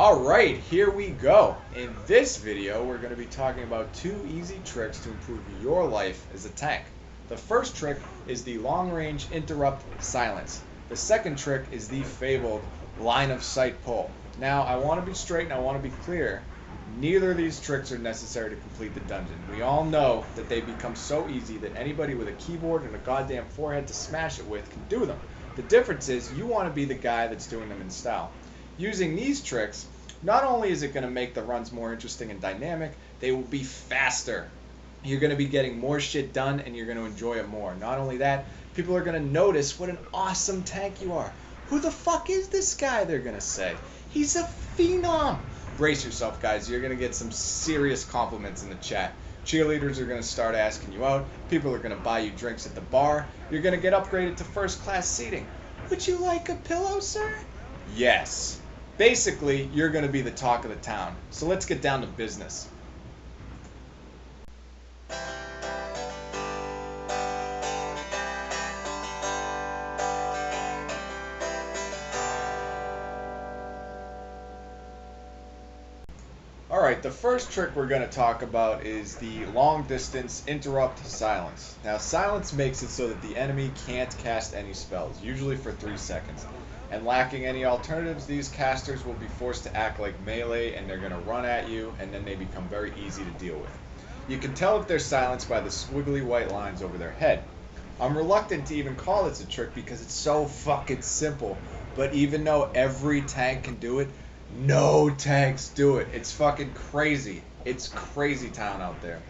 Alright, here we go. In this video, we're going to be talking about 2 easy tricks to improve your life as a tank. The first trick is the long-range interrupt silence. The second trick is the fabled line of sight pull. Now, I want to be straight and I want to be clear. Neither of these tricks are necessary to complete the dungeon. We all know that they become so easy that anybody with a keyboard and a goddamn forehead to smash it with can do them. The difference is you want to be the guy that's doing them in style. Using these tricks, not only is it going to make the runs more interesting and dynamic, they will be faster. You're going to be getting more shit done and you're going to enjoy it more. Not only that, people are going to notice what an awesome tank you are. Who the fuck is this guy, they're going to say. He's a phenom. Brace yourself, guys. You're going to get some serious compliments in the chat. Cheerleaders are going to start asking you out. People are going to buy you drinks at the bar. You're going to get upgraded to first class seating. Would you like a pillow, sir? Yes. Basically, you're going to be the talk of the town. So let's get down to business. Alright, the first trick we're going to talk about is the long distance interrupt silence. Now, silence makes it so that the enemy can't cast any spells, usually for 3 seconds. And lacking any alternatives, these casters will be forced to act like melee and they're going to run at you and then they become very easy to deal with. You can tell if they're silenced by the squiggly white lines over their head. I'm reluctant to even call this a trick because it's so fucking simple, but even though every tank can do it, no tanks do it. It's fucking crazy. It's crazy town out there.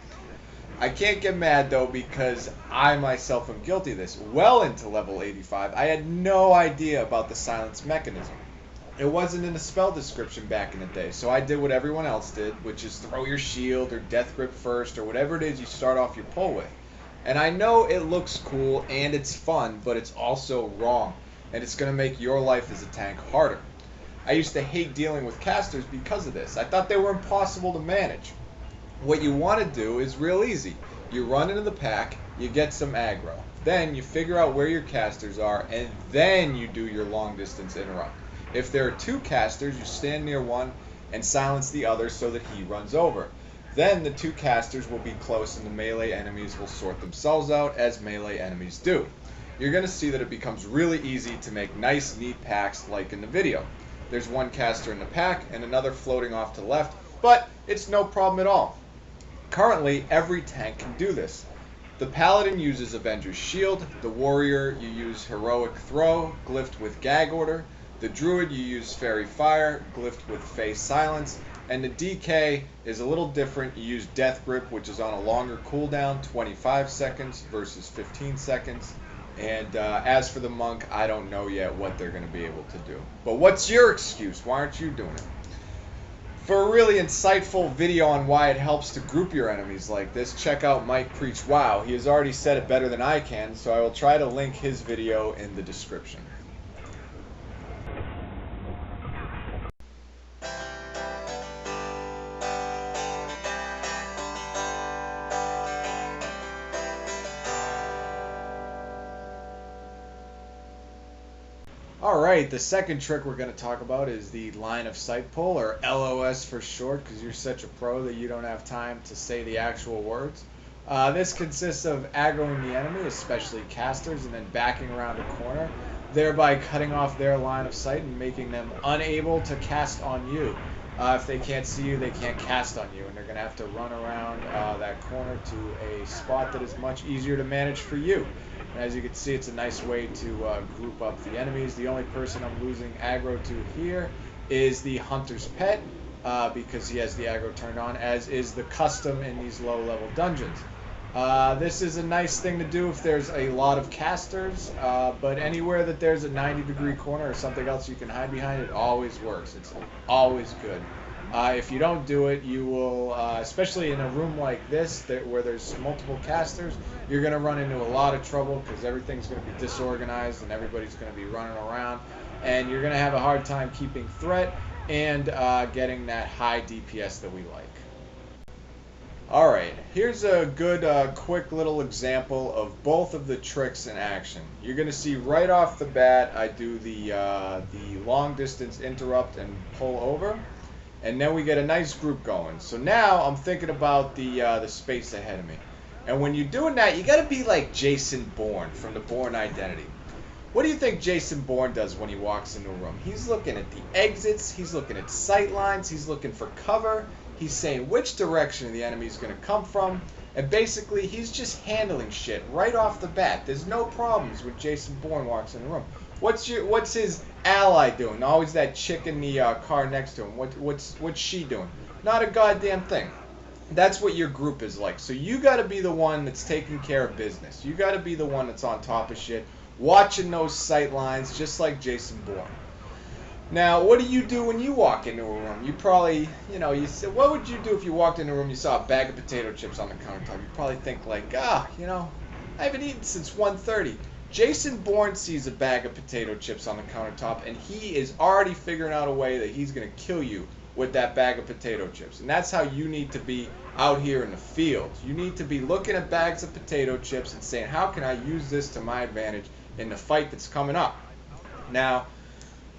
I can't get mad though because I myself am guilty of this. Well into level 85, I had no idea about the silence mechanism. It wasn't in the spell description back in the day, so I did what everyone else did, which is throw your shield or death grip first or whatever it is you start off your pull with. And I know it looks cool and it's fun, but it's also wrong, and it's going to make your life as a tank harder. I used to hate dealing with casters because of this. I thought they were impossible to manage. What you want to do is real easy. You run into the pack, you get some aggro. Then you figure out where your casters are, and then you do your long distance interrupt. If there are 2 casters, you stand near one and silence the other so that he runs over. Then the 2 casters will be close and the melee enemies will sort themselves out as melee enemies do. You're going to see that it becomes really easy to make nice, neat packs like in the video. There's 1 caster in the pack and another floating off to the left, but it's no problem at all. Currently, every tank can do this. The Paladin uses Avenger's Shield, the Warrior you use Heroic Throw, glyphed with Gag Order, the Druid you use Fairy Fire, glyphed with Fey Silence, and the DK is a little different. You use Death Grip, which is on a longer cooldown, 25 seconds versus 15 seconds. And as for the Monk, I don't know yet what they're going to be able to do. But what's your excuse? Why aren't you doing it? For a really insightful video on why it helps to group your enemies like this, check out Mike Preach WoW. He has already said it better than I can, so I will try to link his video in the description. Alright, the second trick we're going to talk about is the line of sight pull, or LOS for short, because you're such a pro that you don't have time to say the actual words. This consists of aggroing the enemy, especially casters, and then backing around a corner, thereby cutting off their line of sight and making them unable to cast on you. If they can't see you, they can't cast on you, and they're going to have to run around that corner to a spot that is much easier to manage for you. And as you can see, it's a nice way to group up the enemies. The only person I'm losing aggro to here is the Hunter's Pet, because he has the aggro turned on, as is the custom in these low-level dungeons. This is a nice thing to do if there's a lot of casters, but anywhere that there's a 90-degree corner or something else you can hide behind, it always works. It's always good. If you don't do it, you will, especially in a room like this where there's multiple casters, you're going to run into a lot of trouble because everything's going to be disorganized and everybody's going to be running around, and you're going to have a hard time keeping threat and getting that high DPS that we like. Alright, here's a good quick little example of both of the tricks in action. You're going to see right off the bat I do the long distance interrupt and pull over. and then we get a nice group going. So now I'm thinking about the space ahead of me. And when you're doing that, you got to be like Jason Bourne from the Bourne Identity. What do you think Jason Bourne does when he walks into a room? He's looking at the exits, he's looking at sight lines, he's looking for cover, he's saying which direction the enemy's going to come from, and basically he's just handling shit right off the bat. There's no problems when Jason Bourne walks in the room. What's his ally doing? Always that chick in the car next to him. What's she doing? Not a goddamn thing. That's what your group is like. So you got to be the one that's taking care of business. You got to be the one that's on top of shit, watching those sight lines, just like Jason Bourne. Now, what do you do when you walk into a room? You probably, you say, what would you do if you walked into a room, you saw a bag of potato chips on the countertop? You probably think like, I haven't eaten since 1:30. Jason Bourne sees a bag of potato chips on the countertop, and he is already figuring out a way that he's going to kill you with that bag of potato chips. And that's how you need to be out here in the field. You need to be looking at bags of potato chips and saying, how can I use this to my advantage in the fight that's coming up? Now,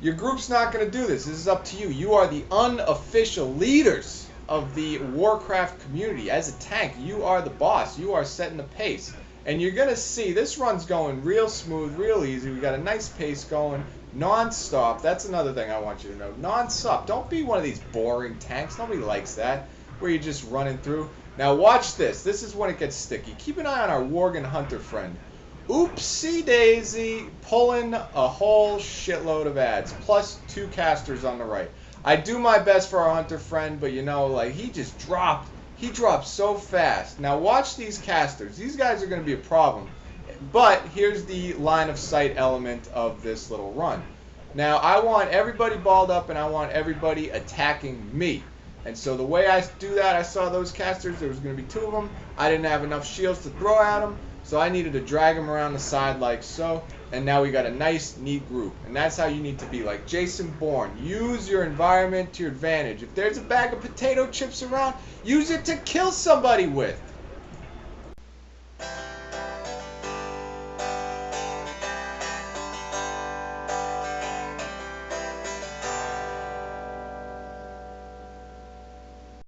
your group's not going to do this. This is up to you. You are the unofficial leaders of the Warcraft community. As a tank, you are the boss. You are setting the pace. And you're going to see this run's going real smooth, real easy. We got a nice pace going, non-stop. That's another thing I want you to know. Non-stop. Don't be one of these boring tanks. Nobody likes that, where you're just running through. Now watch this. This is when it gets sticky. Keep an eye on our Worgen Hunter friend. Oopsie daisy, pulling a whole shitload of ads, plus 2 casters on the right. I do my best for our Hunter friend, but he just dropped. He dropped so fast. Now watch these casters. These guys are going to be a problem. But here's the line of sight element of this little run. Now I want everybody balled up and I want everybody attacking me. And so the way I do that, I saw those casters. There was going to be 2 of them. I didn't have enough shields to throw at them. So I needed to drag them around the side like so. And now we got a nice, neat group. And that's how you need to be. Like Jason Bourne, use your environment to your advantage. If there's a bag of potato chips around, use it to kill somebody with.